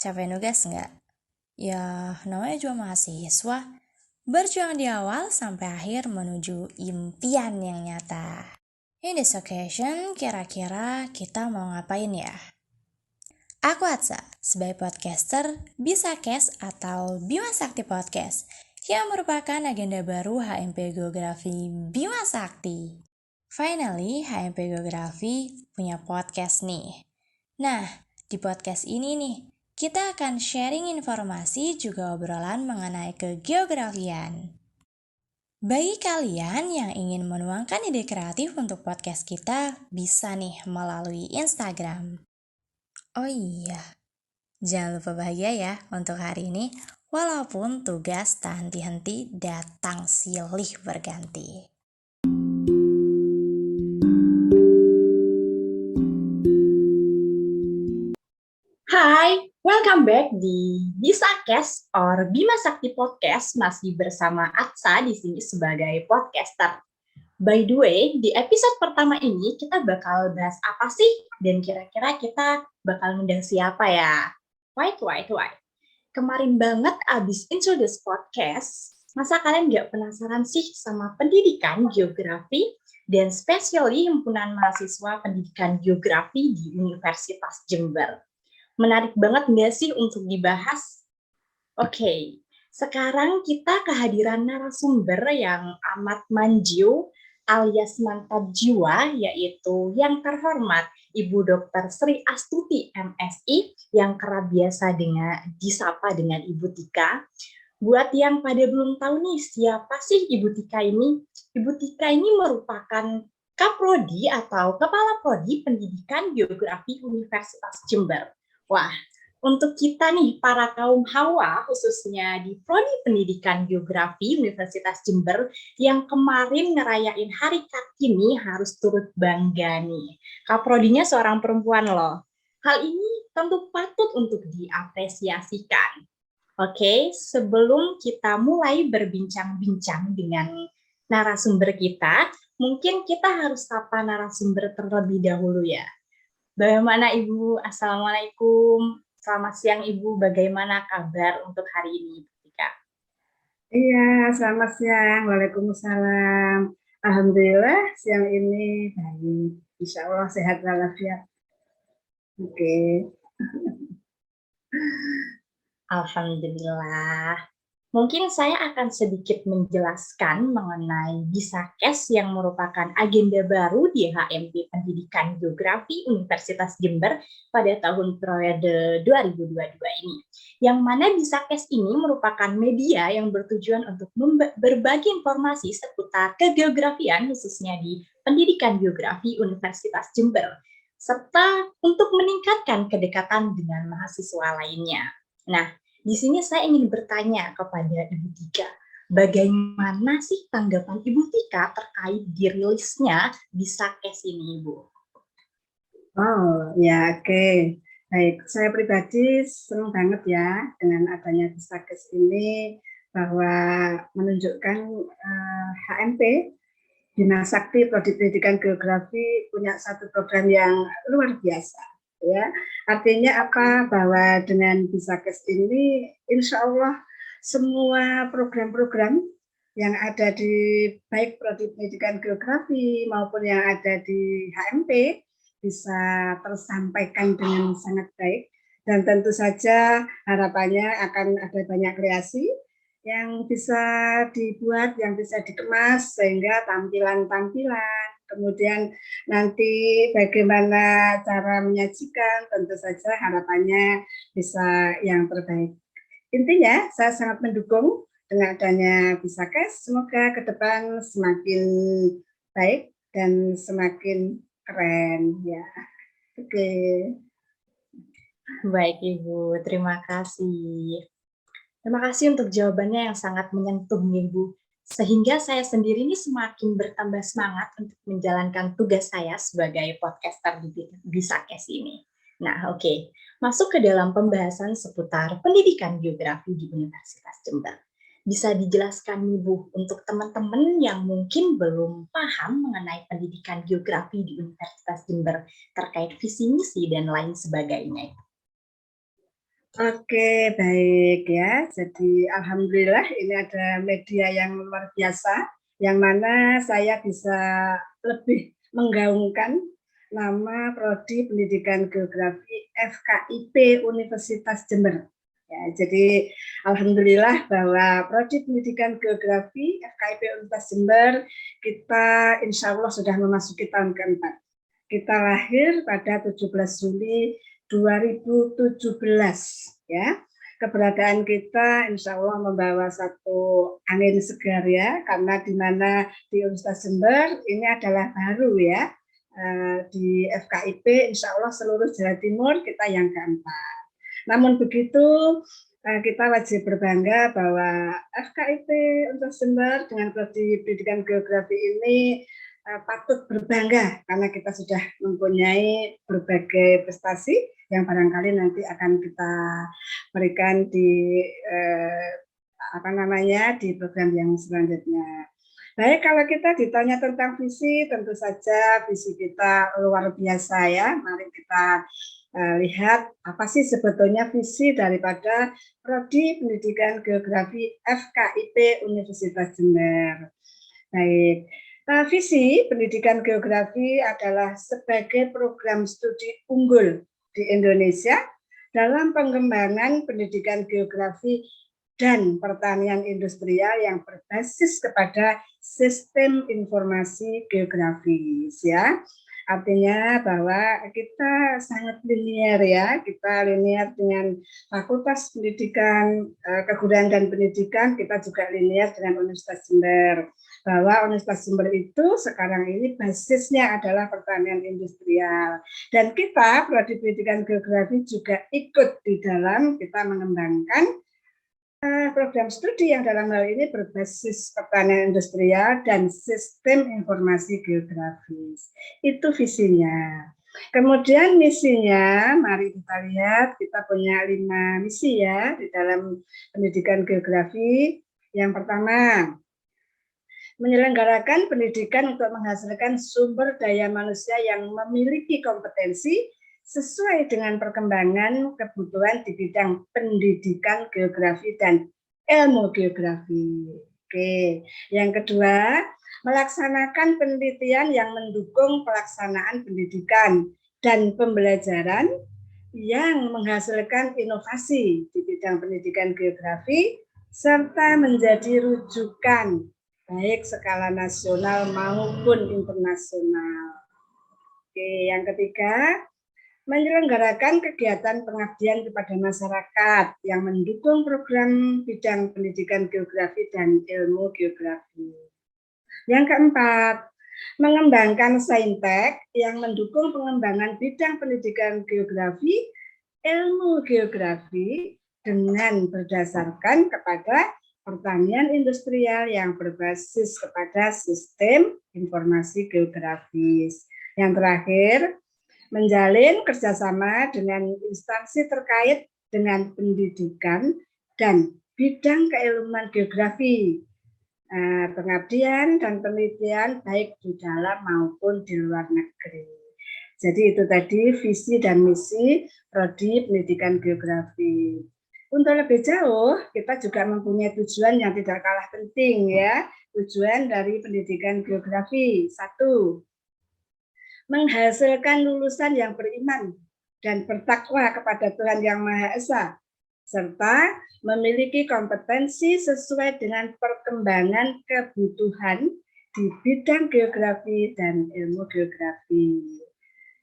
Capek nugas nggak? Ya, namanya juga mahasiswa. Berjuang di awal sampai akhir menuju impian yang nyata. In this occasion, kira-kira kita mau ngapain ya? Aku Atsa, sebagai podcaster, Bisa Kes atau Bima Sakti Podcast, yang merupakan agenda baru HMP Geografi Bima Sakti. Finally, HMP Geografi punya podcast nih. Nah, di podcast ini nih, kita akan sharing informasi juga obrolan mengenai kegeografian. Bagi kalian yang ingin menuangkan ide kreatif untuk podcast kita, bisa nih melalui Instagram. Oh iya, jangan lupa bahagia ya untuk hari ini, walaupun tugas tak henti-henti datang silih berganti. Hai, welcome back di Bisa Kes or Bima Sakti Podcast, masih bersama Atsa di sini sebagai podcaster. By the way, di episode pertama ini kita bakal bahas apa sih? Dan kira-kira kita bakal ngundang siapa ya? Wait. Kemarin banget abis introduce podcast, masa kalian nggak penasaran sih sama pendidikan geografi dan spesially himpunan mahasiswa pendidikan geografi di Universitas Jember? Menarik banget nggak sih untuk dibahas? Oke, sekarang kita kehadiran narasumber yang amat manju alias mantap jiwa, yaitu yang terhormat Ibu Dr. Sri Astuti MSI yang kerap biasa disapa dengan Ibu Tika. Buat yang pada belum tahu nih, siapa sih Ibu Tika ini? Ibu Tika ini merupakan Kaprodi atau Kepala Prodi Pendidikan Geografi Universitas Jember. Wah, untuk kita nih, para kaum hawa, khususnya di Prodi Pendidikan Geografi Universitas Jember, yang kemarin ngerayain Hari Kartini harus turut bangga nih. Kaprodinya seorang perempuan loh. Hal ini tentu patut untuk diapresiasikan. Oke, sebelum kita mulai berbincang-bincang dengan narasumber kita, mungkin kita harus sapa narasumber terlebih dahulu ya. Bagaimana Ibu? Assalamualaikum. Selamat siang Ibu. Bagaimana kabar untuk hari ini, Tika? Iya, selamat siang. Waalaikumsalam. Alhamdulillah siang ini baik. Insya Allah sehat walafiat. Oke. Alhamdulillah. Mungkin saya akan sedikit menjelaskan mengenai Bisakes yang merupakan agenda baru di HMP Pendidikan Geografi Universitas Jember pada tahun periode 2022 ini. Yang mana Bisakes ini merupakan media yang bertujuan untuk berbagi informasi seputar kegeografian khususnya di Pendidikan Geografi Universitas Jember, serta untuk meningkatkan kedekatan dengan mahasiswa lainnya. Nah, di sini saya ingin bertanya kepada Ibu Tika, bagaimana sih tanggapan Ibu Tika terkait dirilisnya Bisakes ini, Ibu? Oh, ya oke. Baik, saya pribadi senang banget ya dengan adanya Bisakes ini bahwa menunjukkan HMP Bima Sakti Prodi Pendidikan Geografi punya satu program yang luar biasa. Ya, artinya apa? Bahwa dengan Bisakes ini, insya Allah semua program-program yang ada di baik Prodi Pendidikan Geografi maupun yang ada di HMP bisa tersampaikan dengan sangat baik, dan tentu saja harapannya akan ada banyak kreasi yang bisa dibuat, yang bisa dikemas sehingga tampilan-tampilan, kemudian nanti bagaimana cara menyajikan, tentu saja harapannya bisa yang terbaik. Intinya saya sangat mendukung dengan adanya Bisakes, semoga ke depan semakin baik dan semakin keren ya. Oke. Baik Ibu, terima kasih. Terima kasih untuk jawabannya yang sangat menyentuh Ibu. Sehingga saya sendiri ini semakin bertambah semangat untuk menjalankan tugas saya sebagai podcaster di Bisakes ini. Nah, oke. Masuk ke dalam pembahasan seputar pendidikan geografi di Universitas Jember. Bisa dijelaskan Ibu untuk teman-teman yang mungkin belum paham mengenai pendidikan geografi di Universitas Jember terkait visi misi dan lain sebagainya. Oke, baik ya. Jadi alhamdulillah ini ada media yang luar biasa, yang mana saya bisa lebih menggaungkan nama Prodi Pendidikan Geografi FKIP Universitas Jember. Ya, jadi alhamdulillah bahwa Prodi Pendidikan Geografi FKIP Universitas Jember kita insya Allah sudah memasuki tahun keempat. Kita lahir pada 17 Juli 2017 ya. Keberadaan kita insya Allah membawa satu angin segar ya, karena di mana di Universitas Jember ini adalah baru ya, di FKIP insya Allah seluruh Jawa Timur kita yang keempat. Namun begitu kita wajib berbangga bahwa FKIP Universitas Jember dengan Prodi Pendidikan Geografi ini patut berbangga karena kita sudah mempunyai berbagai prestasi yang barangkali nanti akan kita berikan di di program yang selanjutnya. Baik, kalau kita ditanya tentang visi, tentu saja visi kita luar biasa ya. Mari kita lihat apa sih sebetulnya visi daripada Prodi Pendidikan Geografi FKIP Universitas Jember. Baik, visi pendidikan geografi adalah sebagai program studi unggul di Indonesia dalam pengembangan pendidikan geografi dan pertanian industrial yang berbasis kepada sistem informasi geografis ya. Artinya bahwa kita sangat linear ya, kita linear dengan Fakultas Pendidikan, Keguruan dan Pendidikan, kita juga linear dengan Universitas Jember. Bahwa Universitas Jember itu sekarang ini basisnya adalah pertanian industrial. Dan kita, Prodi Pendidikan Geografi juga ikut di dalam kita mengembangkan program studi yang dalam hal ini berbasis pertanian industrial dan sistem informasi geografis. Itu visinya. Kemudian misinya, mari kita lihat, kita punya 5 misi ya di dalam pendidikan geografi. Yang pertama, menyelenggarakan pendidikan untuk menghasilkan sumber daya manusia yang memiliki kompetensi sesuai dengan perkembangan kebutuhan di bidang pendidikan geografi dan ilmu geografi. Oke, yang kedua, melaksanakan penelitian yang mendukung pelaksanaan pendidikan dan pembelajaran yang menghasilkan inovasi di bidang pendidikan geografi serta menjadi rujukan baik skala nasional maupun internasional. Oke, yang ketiga, menyelenggarakan kegiatan pengabdian kepada masyarakat yang mendukung program bidang pendidikan geografi dan ilmu geografi. Yang keempat, mengembangkan saintek yang mendukung pengembangan bidang pendidikan geografi, ilmu geografi dengan berdasarkan kepada pertanian industrial yang berbasis kepada sistem informasi geografis. Yang terakhir, menjalin kerjasama dengan instansi terkait dengan pendidikan dan bidang keilmuan geografi, pengabdian dan penelitian baik di dalam maupun di luar negeri. Jadi itu tadi visi dan misi Prodi Pendidikan Geografi. Untuk lebih jauh, kita juga mempunyai tujuan yang tidak kalah penting ya. Tujuan dari pendidikan geografi. 1, menghasilkan lulusan yang beriman dan bertakwa kepada Tuhan Yang Maha Esa, serta memiliki kompetensi sesuai dengan perkembangan kebutuhan di bidang geografi dan ilmu geografi.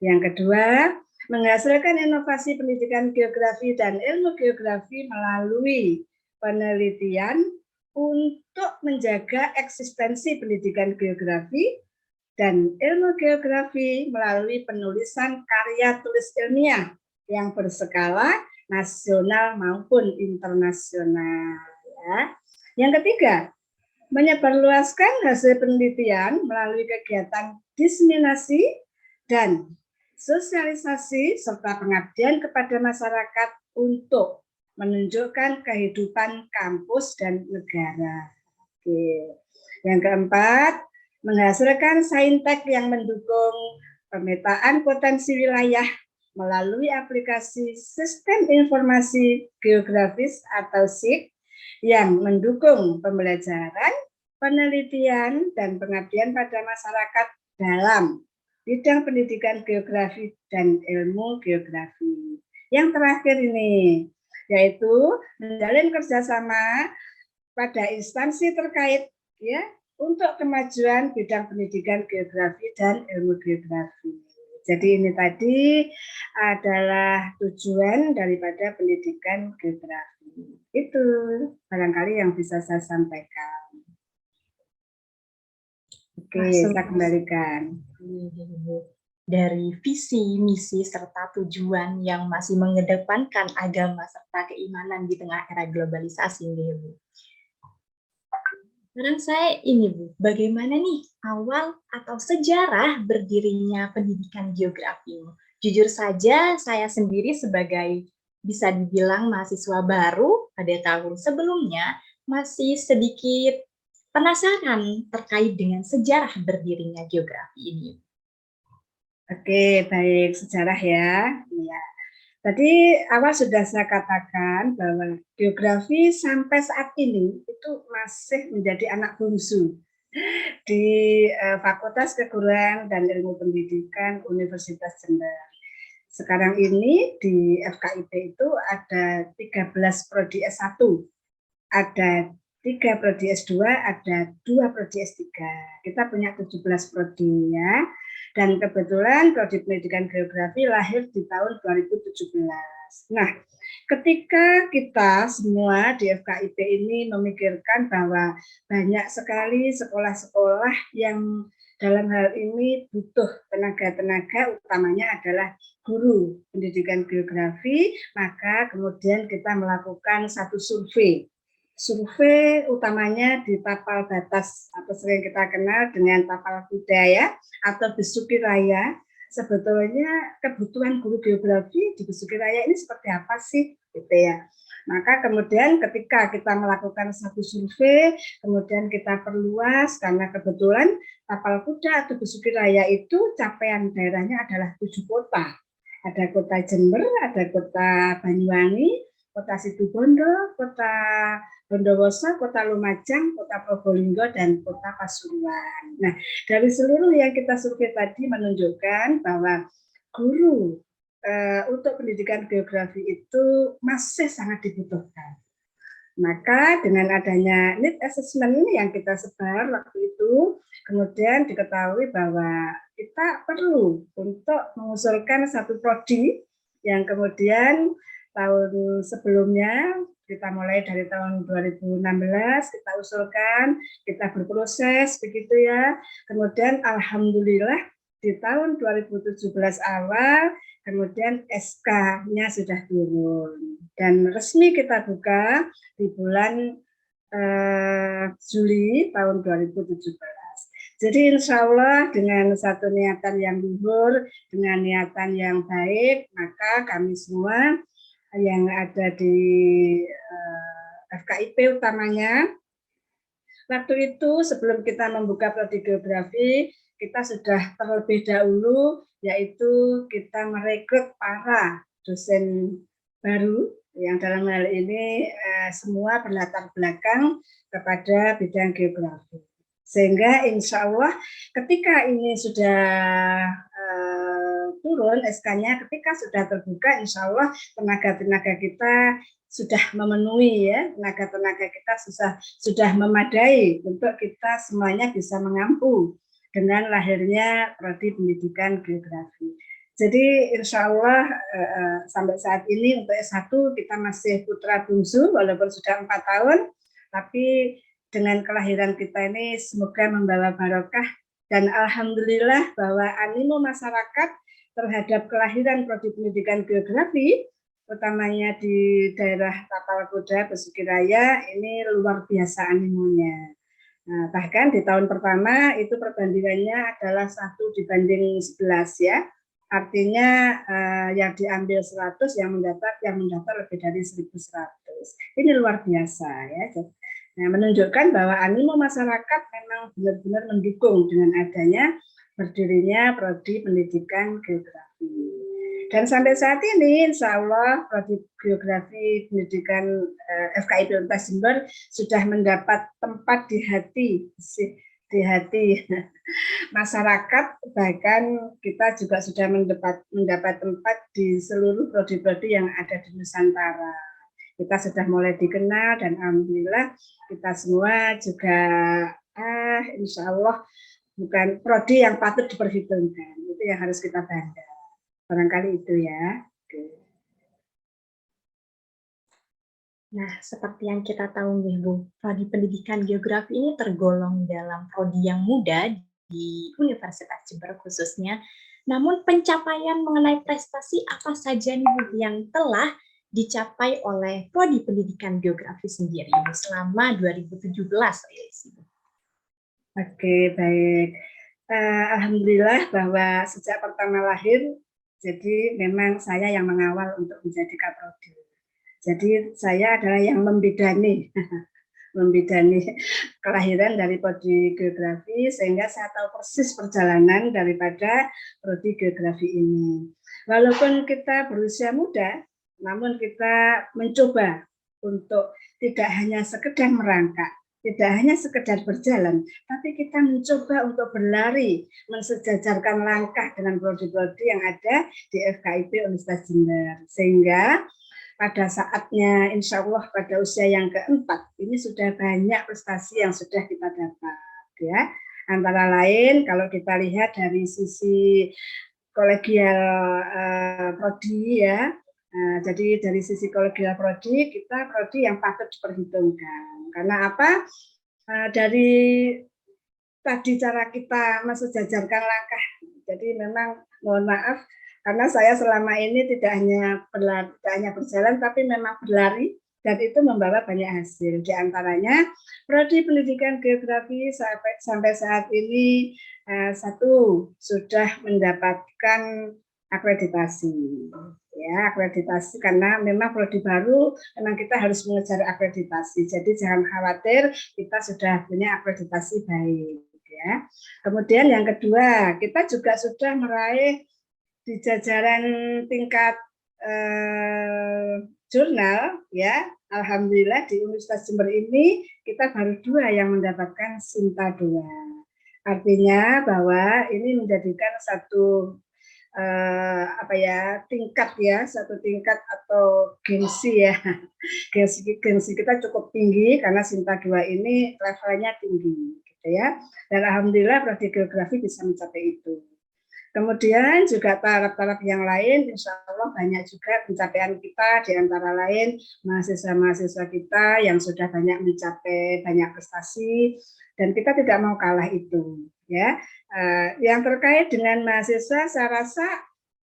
Yang kedua, menghasilkan inovasi pendidikan geografi dan ilmu geografi melalui penelitian untuk menjaga eksistensi pendidikan geografi dan ilmu geografi melalui penulisan karya tulis ilmiah yang berskala nasional maupun internasional. Ya. Yang ketiga, menyebarluaskan hasil penelitian melalui kegiatan diseminasi dan sosialisasi serta pengabdian kepada masyarakat untuk menunjukkan kehidupan kampus dan negara. Oke. Yang keempat, menghasilkan saintek yang mendukung pemetaan potensi wilayah melalui aplikasi Sistem Informasi Geografis atau SIG yang mendukung pembelajaran, penelitian, dan pengabdian pada masyarakat dalam bidang pendidikan geografi dan ilmu geografi. Yang terakhir ini, yaitu menjalin kerjasama pada instansi terkait ya untuk kemajuan bidang pendidikan geografi dan ilmu geografi. Jadi ini tadi adalah tujuan daripada pendidikan geografi. Itu barangkali yang bisa saya sampaikan. Oke, saya kembalikan. Dari visi, misi, serta tujuan yang masih mengedepankan agama serta keimanan di tengah era globalisasi, Bu. Sekarang saya ini, Bu, bagaimana nih awal atau sejarah berdirinya pendidikan geografi? Jujur saja, saya sendiri sebagai bisa dibilang mahasiswa baru pada tahun sebelumnya, masih sedikit penasaran terkait dengan sejarah berdirinya geografi ini. Oke, baik, sejarah ya. Ya. Tadi awal sudah saya katakan bahwa geografi sampai saat ini itu masih menjadi anak bungsu di Fakultas Keguruan dan Ilmu Pendidikan Universitas Jember. Sekarang ini di FKIP itu ada 13 prodi S1, ada 3 prodi S2, ada 2 prodi S3. Kita punya 17 prodi ya. Dan kebetulan prodi pendidikan geografi lahir di tahun 2017. Nah, ketika kita semua di FKIP ini memikirkan bahwa banyak sekali sekolah-sekolah yang dalam hal ini butuh tenaga-tenaga, utamanya adalah guru pendidikan geografi, maka kemudian kita melakukan satu survei. Survei utamanya di tapal batas atau sering kita kenal dengan tapal kuda ya, atau Besuki Raya. Sebetulnya kebutuhan guru geografi di Besuki Raya ini seperti apa sih, gitu ya. Maka kemudian ketika kita melakukan satu survei, kemudian kita perluas karena kebetulan tapal kuda atau Besuki Raya itu capaian daerahnya adalah 7 kota. Ada kota Jember, ada kota Banyuwangi, kota Situbondo, kota Bondowoso, kota Lumajang, kota Probolinggo, dan kota Pasuruan. Nah, dari seluruh yang kita survei tadi menunjukkan bahwa guru untuk pendidikan geografi itu masih sangat dibutuhkan. Maka dengan adanya need assessment yang kita sebar waktu itu, kemudian diketahui bahwa kita perlu untuk mengusulkan satu prodi yang kemudian tahun sebelumnya, kita mulai dari tahun 2016, kita usulkan, kita berproses, begitu ya. Kemudian alhamdulillah di tahun 2017 awal, kemudian SK-nya sudah turun. Dan resmi kita buka di bulan Juli tahun 2017. Jadi insya Allah dengan satu niatan yang luhur, dengan niatan yang baik, maka kami semua yang ada di FKIP utamanya, waktu itu sebelum kita membuka prodi geografi, kita sudah terlebih dahulu, yaitu kita merekrut para dosen baru, yang dalam hal ini semua berlatar belakang kepada bidang geografi. Sehingga insya Allah ketika ini sudah turun SK-nya, ketika sudah terbuka, insya Allah tenaga-tenaga kita sudah memenuhi ya, tenaga-tenaga kita sudah memadai untuk kita semuanya bisa mengampu dengan lahirnya prodi pendidikan geografi. Jadi insya Allah sampai saat ini untuk S1 kita masih putra bungsu walaupun sudah 4 tahun, tapi dengan kelahiran kita ini semoga membawa barokah dan alhamdulillah bahwa animo masyarakat terhadap kelahiran prodi pendidikan geografi, utamanya di daerah Tapal Kuda, Besuki Raya, ini luar biasa animonya. Nah, bahkan di tahun pertama itu perbandingannya adalah 1:11 ya. Artinya yang diambil 100, yang mendaftar lebih dari 1.100. Ini luar biasa ya. Nah, menunjukkan bahwa animo masyarakat memang benar-benar mendukung dengan adanya berdirinya prodi pendidikan geografi. Dan sampai saat ini, insya Allah, Prodi Geografi Pendidikan FKIP Universitas Jember sudah mendapat tempat di hati masyarakat, bahkan kita juga sudah mendapat tempat di seluruh prodi-prodi yang ada di Nusantara. Kita sudah mulai dikenal dan alhamdulillah kita semua juga insya Allah bukan prodi yang patut diperhitungkan. Itu yang harus kita bangga. Barangkali itu ya. Nah, seperti yang kita tahu nih Bu, Prodi Pendidikan Geografi ini tergolong dalam prodi yang muda di Universitas Jember khususnya. Namun pencapaian mengenai prestasi apa saja nih Bu yang telah dicapai oleh Prodi Pendidikan Geografi sendiri Bu, selama 2017 rilis Bu? Oke, baik. Alhamdulillah bahwa sejak pertama lahir, jadi memang saya yang mengawal untuk menjadi kaprodi. Jadi saya adalah yang membidani kelahiran dari prodi geografi, sehingga saya tahu persis perjalanan daripada prodi geografi ini. Walaupun kita berusia muda, namun kita mencoba untuk tidak hanya sekedar merangkak, tidak hanya sekedar berjalan, tapi kita mencoba untuk berlari, mensejajarkan langkah dengan prodi-prodi yang ada di FKIP Universitas Jember. Sehingga pada saatnya, insya Allah pada usia yang keempat, ini sudah banyak prestasi yang sudah kita dapat. Ya. Antara lain, kalau kita lihat dari sisi kolegial prodi, ya, jadi dari sisi kolegial prodi, kita prodi yang patut diperhitungkan. Karena apa? Dari tadi cara kita mensejajarkan langkah, jadi memang mohon maaf, karena saya selama ini tidak hanya berjalan, tapi memang berlari, dan itu membawa banyak hasil. Di antaranya, Prodi Pendidikan Geografi sampai saat ini satu sudah mendapatkan akreditasi. Ya, akreditasi karena memang prodi baru, memang kita harus mengejar akreditasi. Jadi jangan khawatir, kita sudah punya akreditasi baik. Ya. Kemudian yang kedua, kita juga sudah meraih di jajaran tingkat jurnal, ya, alhamdulillah di Universitas Jember ini kita baru 2 yang mendapatkan Sinta 2. Artinya bahwa ini menjadikan satu satu tingkat atau gengsi ya, gengsi kita cukup tinggi karena Sinta 2 ini levelnya tinggi, gitu ya. Dan alhamdulillah prodi geografi bisa mencapai itu. Kemudian juga taraf-taraf yang lain, insya Allah banyak juga pencapaian kita, di antara lain mahasiswa-mahasiswa kita yang sudah banyak mencapai banyak prestasi, dan kita tidak mau kalah itu. Ya, yang terkait dengan mahasiswa, saya rasa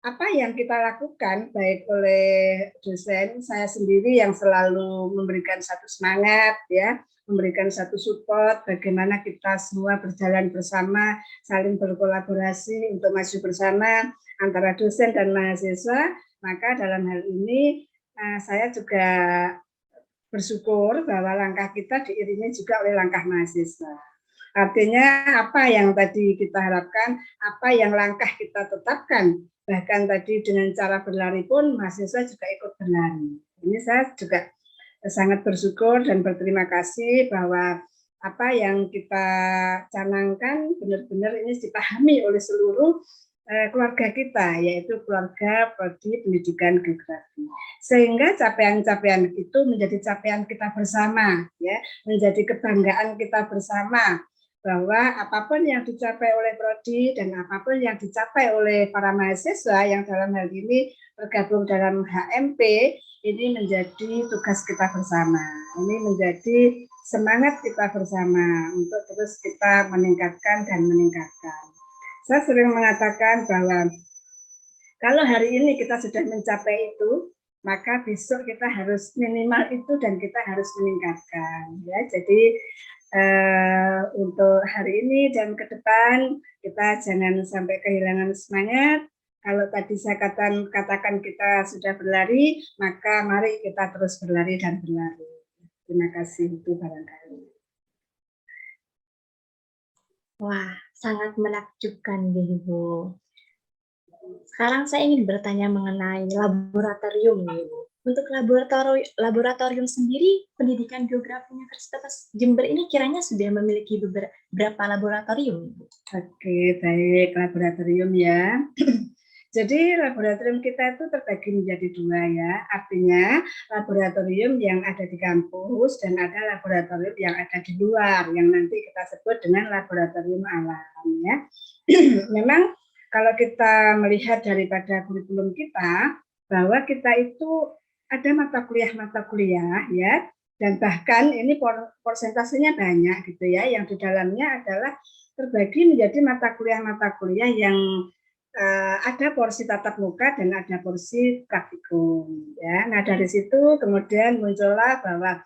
apa yang kita lakukan, baik oleh dosen, saya sendiri yang selalu memberikan satu semangat, ya, memberikan satu support, bagaimana kita semua berjalan bersama, saling berkolaborasi untuk maju bersama antara dosen dan mahasiswa. Maka dalam hal ini saya juga bersyukur bahwa langkah kita diiringi juga oleh langkah mahasiswa. Artinya apa yang tadi kita harapkan, apa yang langkah kita tetapkan, bahkan tadi dengan cara berlari pun mahasiswa juga ikut berlari. Ini saya juga sangat bersyukur dan berterima kasih bahwa apa yang kita canangkan benar-benar ini dipahami oleh seluruh keluarga kita, yaitu keluarga prodi pendidikan geografi. Sehingga capaian-capaian itu menjadi capaian kita bersama, ya, menjadi kebanggaan kita bersama, bahwa apapun yang dicapai oleh prodi dan apapun yang dicapai oleh para mahasiswa yang dalam hal ini bergabung dalam HMP, ini menjadi tugas kita bersama. Ini menjadi semangat kita bersama untuk terus kita meningkatkan dan meningkatkan. Saya sering mengatakan bahwa kalau hari ini kita sudah mencapai itu, maka besok kita harus minimal itu dan kita harus meningkatkan. Ya, jadi untuk hari ini dan ke depan kita jangan sampai kehilangan semangat. Kalau tadi saya katakan kita sudah berlari, maka mari kita terus berlari dan berlari. Terima kasih, itu barangkali. Wah, sangat menakjubkan, Ibu. Sekarang saya ingin bertanya mengenai laboratorium nih, Bu. Untuk laboratorium sendiri, pendidikan geografinya Universitas Jember ini kiranya sudah memiliki berapa laboratorium, Bu? Oke, baik, laboratorium ya. Jadi laboratorium kita itu terbagi menjadi dua ya, artinya laboratorium yang ada di kampus dan ada laboratorium yang ada di luar, yang nanti kita sebut dengan laboratorium alam ya. Memang kalau kita melihat daripada kurikulum kita, bahwa kita itu ada mata kuliah ya, dan bahkan ini persentasenya banyak gitu ya, yang di dalamnya adalah terbagi menjadi mata kuliah yang ada porsi tatap muka dan ada porsi praktikum ya. Nah, dari situ kemudian muncullah bahwa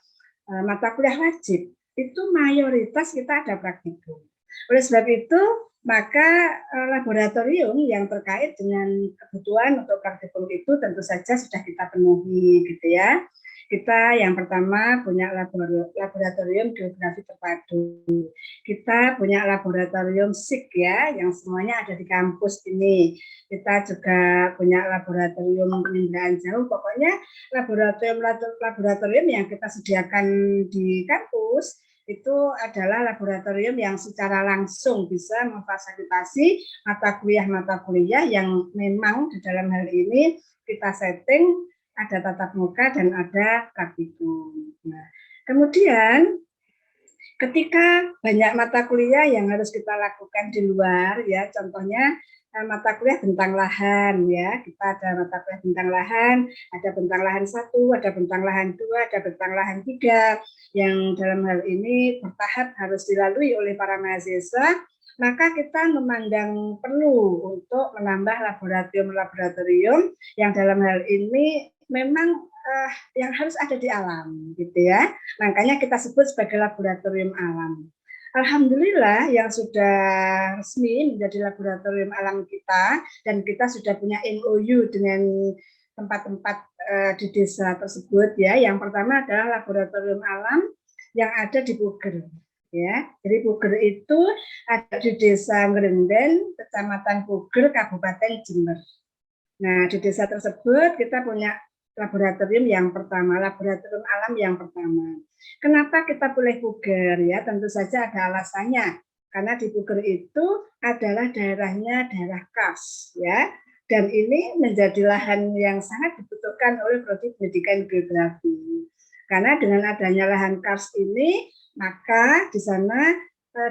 mata kuliah wajib itu mayoritas kita ada praktikum. Oleh sebab itu, maka laboratorium yang terkait dengan kebutuhan untuk praktikum itu tentu saja sudah kita penuhi gitu ya. Kita yang pertama punya laboratorium geografi terpadu. Kita punya laboratorium SIK ya, yang semuanya ada di kampus ini. Kita juga punya laboratorium penindaan jauh. Pokoknya laboratorium yang kita sediakan di kampus itu adalah laboratorium yang secara langsung bisa memfasilitasi mata kuliah yang memang di dalam hal ini kita setting ada tatap muka dan ada praktikum. Nah, kemudian ketika banyak mata kuliah yang harus kita lakukan di luar, ya contohnya mata kuliah bentang lahan, ya kita ada mata kuliah bentang lahan, ada bentang lahan 1, ada bentang lahan 2, ada bentang lahan 3, yang dalam hal ini bertahap harus dilalui oleh para mahasiswa, maka kita memandang perlu untuk menambah laboratorium yang dalam hal ini memang yang harus ada di alam, gitu ya. Makanya kita sebut sebagai laboratorium alam. Alhamdulillah yang sudah resmi menjadi laboratorium alam kita dan kita sudah punya MOU dengan tempat-tempat di desa tersebut ya. Yang pertama adalah laboratorium alam yang ada di Puger. Ya, jadi Puger itu ada di Desa Ngerenden, Kecamatan Puger, Kabupaten Jember. Nah, di desa tersebut kita punya laboratorium yang pertama, laboratorium alam yang pertama. Kenapa kita pilih Puger ya? Tentu saja ada alasannya. Karena di Puger itu adalah daerahnya daerah kars ya. Dan ini menjadi lahan yang sangat dibutuhkan oleh prodi pendidikan geografi. Karena dengan adanya lahan kars ini, maka di sana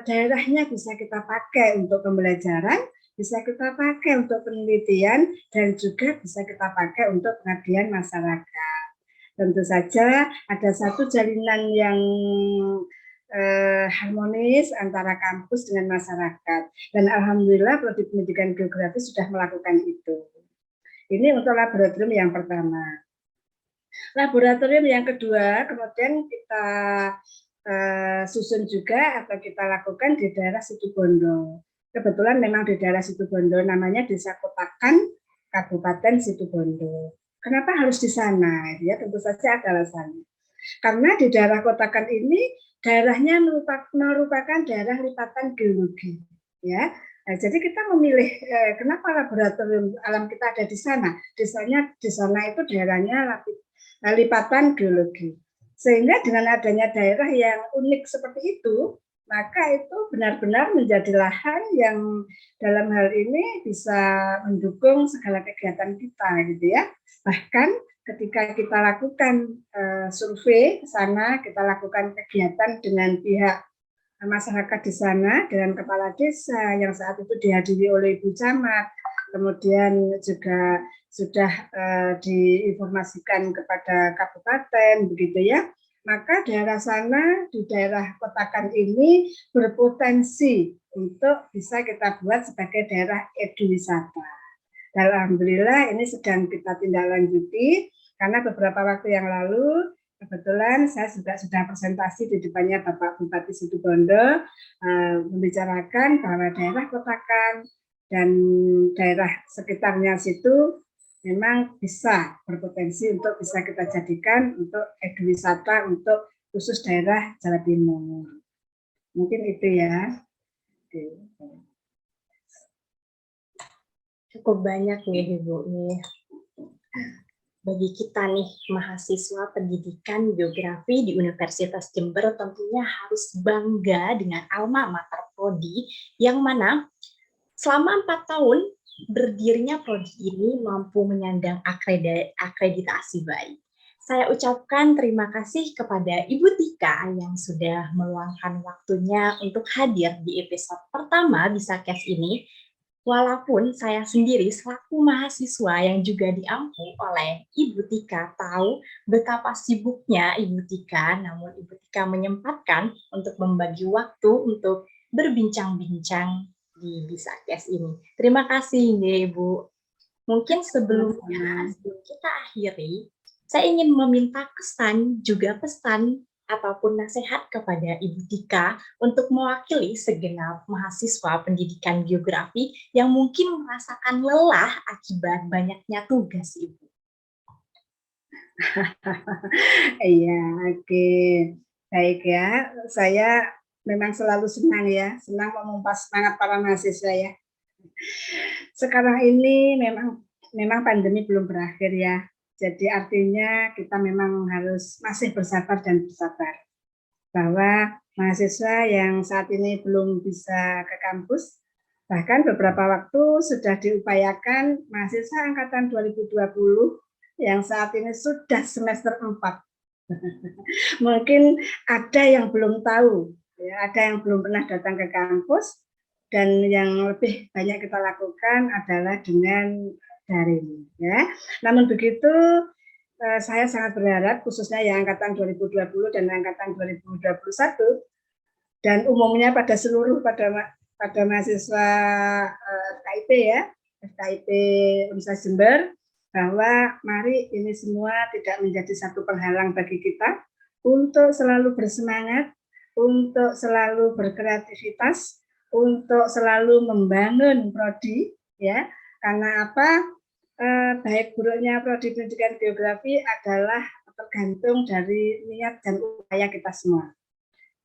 daerahnya bisa kita pakai untuk pembelajaran, bisa kita pakai untuk penelitian, dan juga bisa kita pakai untuk pengabdian masyarakat. Tentu saja ada satu jalinan yang harmonis antara kampus dengan masyarakat. Dan alhamdulillah prodi pendidikan geografi sudah melakukan itu. Ini untuk laboratorium yang pertama. Laboratorium yang kedua, kemudian kita susun juga atau kita lakukan di daerah Situbondo. Kebetulan memang di daerah Situbondo, namanya Desa Kotakan, Kabupaten Situbondo. Kenapa harus di sana? Ya, tentu saja ada alasannya. Karena di daerah Kotakan ini daerahnya merupakan daerah lipatan geologi. Ya, nah, jadi kita memilih kenapa laboratorium alam kita ada di sana. Desanya di sana itu daerahnya lipatan geologi. Sehingga dengan adanya daerah yang unik seperti itu, maka itu benar-benar menjadi lahan yang dalam hal ini bisa mendukung segala kegiatan kita gitu ya. Bahkan ketika kita lakukan survei ke sana, kita lakukan kegiatan dengan pihak masyarakat di sana, dengan kepala desa yang saat itu dihadiri oleh Ibu Camat, kemudian juga sudah diinformasikan kepada kabupaten begitu ya, maka daerah sana di daerah Kotakan ini berpotensi untuk bisa kita buat sebagai daerah eduwisata. Dan alhamdulillah ini sedang kita tindak lanjuti karena beberapa waktu yang lalu kebetulan saya juga sudah presentasi di depannya Bapak Bupati Situbondo membicarakan bahwa daerah Kotakan dan daerah sekitarnya situ memang bisa berpotensi untuk bisa kita jadikan untuk ekowisata untuk khusus daerah Jawa Timur. Mungkin itu ya. Oke. Cukup banyak nih Ibu nih. Bagi kita nih mahasiswa pendidikan geografi di Universitas Jember tentunya harus bangga dengan alma mater prodi yang mana selama 4 tahun berdirinya prodi ini mampu menyandang akreditasi baik. Saya ucapkan terima kasih kepada Ibu Tika yang sudah meluangkan waktunya untuk hadir di episode pertama Bisakes ini. Walaupun saya sendiri selaku mahasiswa yang juga diampu oleh Ibu Tika tahu betapa sibuknya Ibu Tika, namun Ibu Tika menyempatkan untuk membagi waktu untuk berbincang-bincang di Bisakes ini. Terima kasih ya Ibu. Mungkin sebelum kita akhiri, saya ingin meminta kesan juga pesan ataupun nasihat kepada Ibu Tika untuk mewakili segenap mahasiswa pendidikan geografi yang mungkin merasakan lelah akibat banyaknya tugas Ibu. Iya, oke. Baik ya, saya memang selalu senang memompa semangat para mahasiswa ya. Sekarang ini memang pandemi belum berakhir ya. Jadi artinya kita memang harus masih bersabar dan bersabar. Bahwa mahasiswa yang saat ini belum bisa ke kampus, bahkan beberapa waktu sudah diupayakan mahasiswa angkatan 2020 yang saat ini sudah semester 4. Mungkin ada yang belum tahu, ya, ada yang belum pernah datang ke kampus, dan yang lebih banyak kita lakukan adalah dengan daring. Ya. Namun begitu, saya sangat berharap khususnya yang angkatan 2020 dan angkatan 2021 dan umumnya pada mahasiswa FKIP ya, FKIP Universitas Jember, bahwa mari ini semua tidak menjadi satu penghalang bagi kita untuk selalu bersemangat, untuk selalu berkreativitas, untuk selalu membangun prodi ya. Karena apa? Baik buruknya prodi pendidikan geografi adalah tergantung dari niat dan upaya kita semua.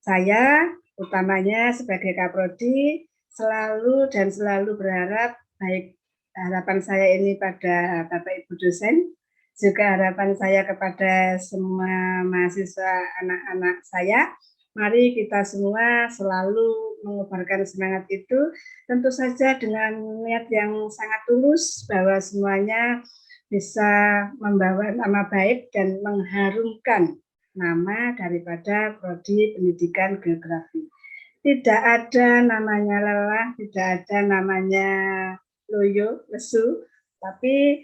Saya utamanya sebagai Kaprodi selalu berharap, baik harapan saya ini pada Bapak Ibu dosen, juga harapan saya kepada semua mahasiswa anak-anak saya, mari kita semua selalu mengobarkan semangat itu, tentu saja dengan niat yang sangat tulus bahwa semuanya bisa membawa nama baik dan mengharumkan nama daripada prodi pendidikan geografi. Tidak ada namanya lelah, tidak ada namanya loyo, lesu, tapi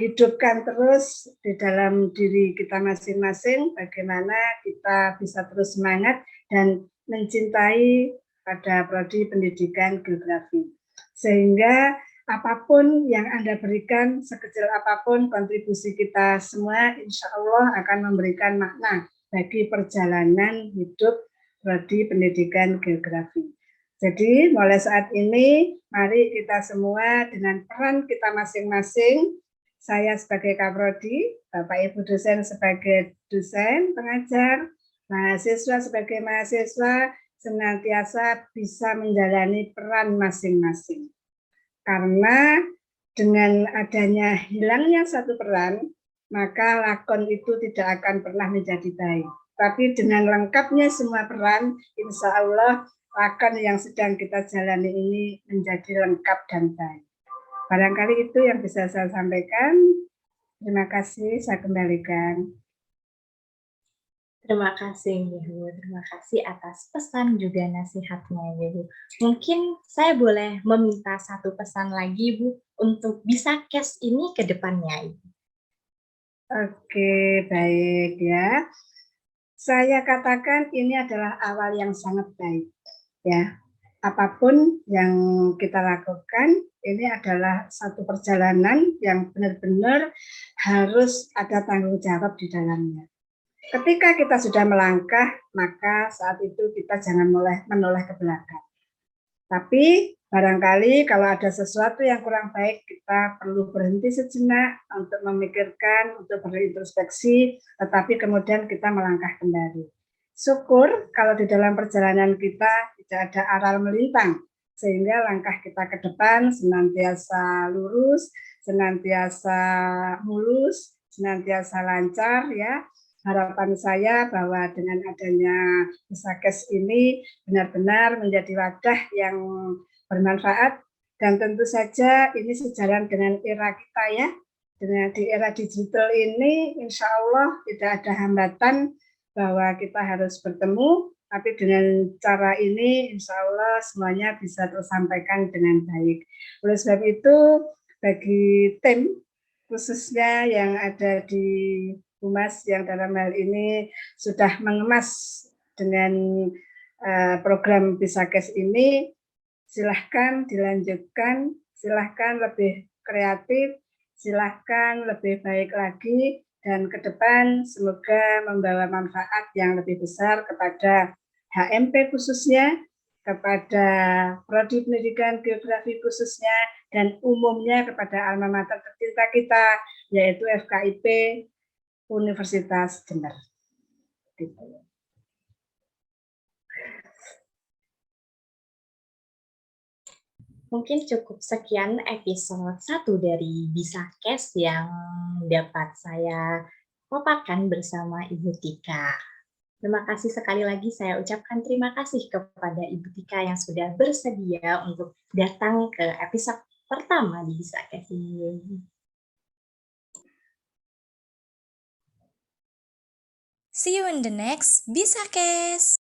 hidupkan terus di dalam diri kita masing-masing bagaimana kita bisa terus semangat dan mencintai pada prodi pendidikan geografi. Sehingga apapun yang Anda berikan, sekecil apapun kontribusi kita semua, insya Allah akan memberikan makna bagi perjalanan hidup prodi pendidikan geografi. Jadi mulai saat ini, mari kita semua dengan peran kita masing-masing, saya sebagai Kaprodi, Bapak Ibu dosen sebagai dosen, pengajar, mahasiswa sebagai mahasiswa, senantiasa bisa menjalani peran masing-masing. Karena dengan adanya hilangnya satu peran, maka lakon itu tidak akan pernah menjadi baik. Tapi dengan lengkapnya semua peran, insya Allah lakon yang sedang kita jalani ini menjadi lengkap dan baik. Barangkali itu yang bisa saya sampaikan. Terima kasih, saya kembalikan. Terima kasih Ibu, terima kasih atas pesan juga nasihatnya Ibu. Mungkin saya boleh meminta satu pesan lagi Bu untuk Bisakes ini ke depannya Ibu. Oke, baik ya. Saya katakan ini adalah awal yang sangat baik ya. Apapun yang kita lakukan, ini adalah satu perjalanan yang benar-benar harus ada tanggung jawab di dalamnya. Ketika kita sudah melangkah, maka saat itu kita jangan menoleh ke belakang. Tapi barangkali kalau ada sesuatu yang kurang baik, kita perlu berhenti sejenak untuk memikirkan, untuk berintrospeksi, tetapi kemudian kita melangkah kembali. Syukur kalau di dalam perjalanan kita tidak ada aral melintang, sehingga langkah kita ke depan senantiasa lurus, senantiasa mulus, senantiasa lancar ya. Harapan saya bahwa dengan adanya Bisakes ini benar-benar menjadi wadah yang bermanfaat, dan tentu saja ini sejalan dengan era kita ya. Dengan di era digital ini insya Allah tidak ada hambatan bahwa kita harus bertemu, tapi dengan cara ini insya Allah semuanya bisa tersampaikan dengan baik. Oleh sebab itu, bagi tim khususnya yang ada di Humas yang dalam hal ini sudah mengemas dengan program Bisakes ini, silahkan dilanjutkan, silahkan lebih kreatif, silahkan lebih baik lagi, dan ke depan semoga membawa manfaat yang lebih besar kepada HMP khususnya, kepada prodi pendidikan geografi khususnya, dan umumnya kepada alma mater tercinta kita, yaitu FKIP Universitas Jember. Mungkin cukup sekian episode 1 dari Bisakes yang dapat saya paparkan bersama Ibu Tika. Terima kasih sekali lagi, saya ucapkan terima kasih kepada Ibu Tika yang sudah bersedia untuk datang ke episode pertama di Bisakes ini. See you in the next Bisakes.